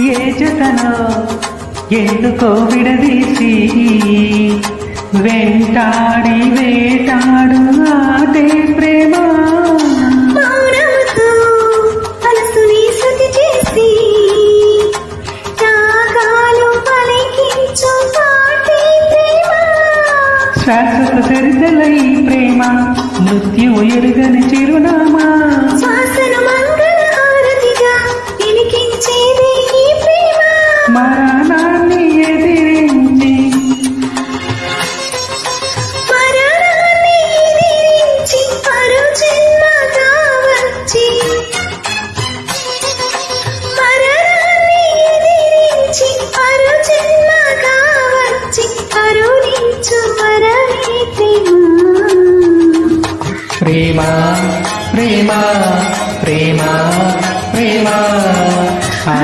ఏ జతనో ఎందుకో విడదీసి వెంటాడి వేటాడు ఆటే ప్రేమ. మౌనముతో మనసుని శృతి చేసి రాగాలు పలికించు పాటే ప్రేమ. శ్వాసకు సరిదలై ప్రేమ మృత్యువు ఎరుగని చిరునామా. శ్వాసను మంగళ హారతిగా ఎలికించేది ఈ ప్రేమ. మరణాన్ని ఎదిరించి మరో జన్మగా వచ్చి కరుణించు మరవే ప్రేమ ప్రేమ ప్రేమ.